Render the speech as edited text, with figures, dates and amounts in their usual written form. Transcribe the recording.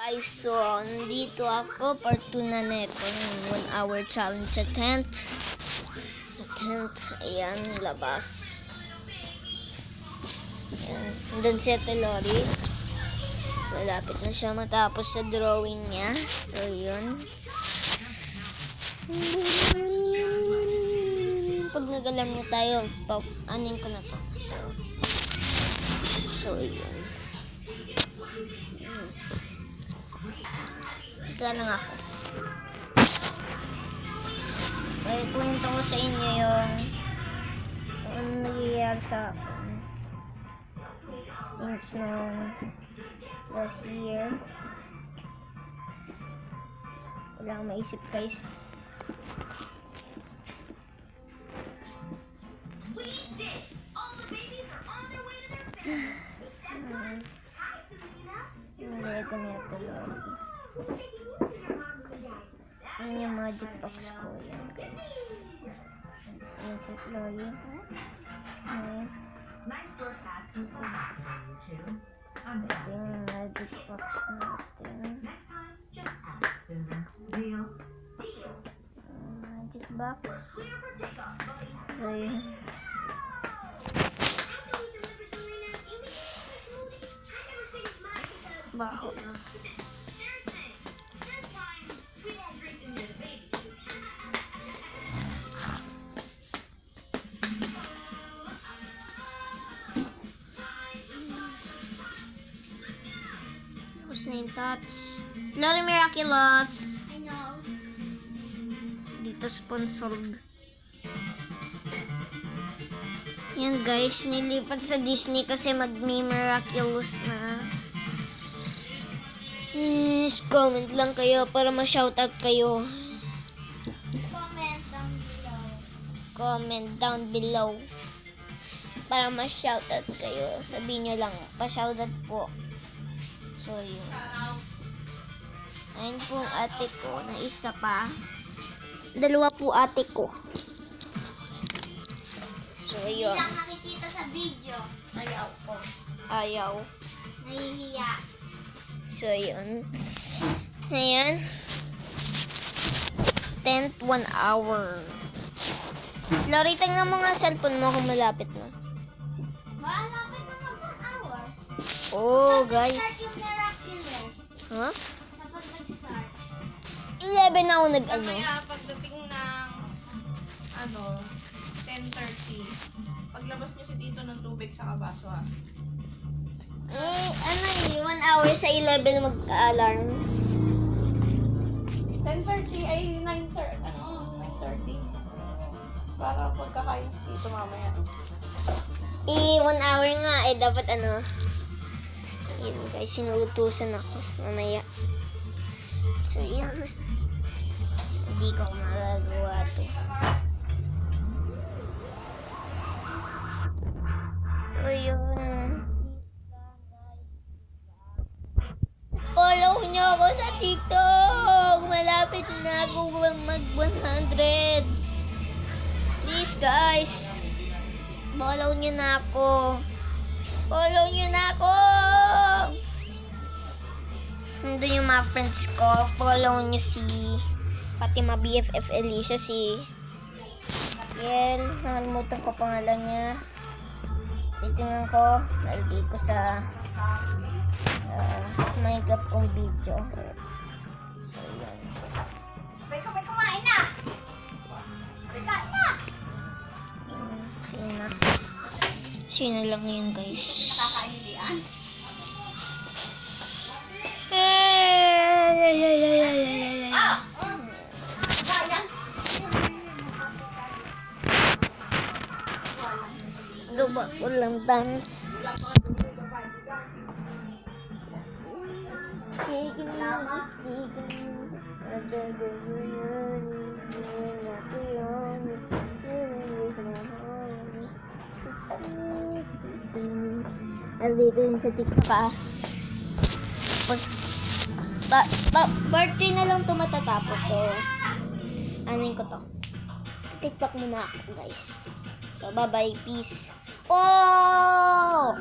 Guys, so nandito ako part 2 na neto ng 1 hour challenge sa tent. Ayan, labas. Ayan, nandun si Ate Lori. Malapit na siya matapos sa drawing niya. So, yun. Pag nagalam na tayo, anin ko na to. So yun. Ika lang ako. Kaya kwento ko sa inyo yung ano nangyayari sa akin since last year. Wala akong maisip, guys. Yung Lego na ito, Lori. Yan yung magic box ko. Yan, guys. Yan si Lori. Ito yung magic box natin. Magic box. So, yun. Baho na. Tapos na yung touch. Lori Miraculous. I know. Dito sponsored. Yan, guys, nilipat sa Disney kasi mag-Miraculous na. Yes, comment lang kayo para ma-shoutout kayo. Comment down below para ma-shoutout kayo. Sabihin nyo lang, pa-shoutout po. So, yun. Ayun po ang ate ko na isa pa. Dalawa po ate ko. So, yun. Hindi lang nakikita sa video. Ayaw po. Ayaw. Nahihiya. So, yun. Ayan. Tent 1 hour. Lori, tingnan mo nga cellphone mo kung malapit na. Malapit na mag 1 hour. Oh, guys. Start yung Miraculous. Ha? Kapag nag-start. 11 na ako nag-ano. Kaya pagdating ng 10:30, paglabas niyo si Tito ng tubig sa baso ha. Ano yun? 1 hour sa 11 mag-alarm. 10:30 ay 9:30. Para pagkakain si Tito mamaya. 1 hour nga. Dapat ano. Yun, guys. Sinuutusan ako. Mamaya. So, yan. Hindi ko magagawa to. So, yun. Follow nyo ako sa TikTok. Malapit na ako mag 100. Please, guys. Follow nyo na ako. Follow nyo na ako. Nandun yung mga friends ko. Follow nyo si Fatima BFF Alicia, si Yel. Nakalimutan ko pangalan niya. Titingnan ko. Nalagay ko sa Minecraft kong video. So, yan. May kumain na. May kain na. Sino lang yun, guys. Nakakain hindi yan. Luba ko lang dance. Nandito din sa TikTok part 3 na lang ito matatapos. So, anin ko to. TikTok muna ako, guys. So, bye-bye. Peace. Oh!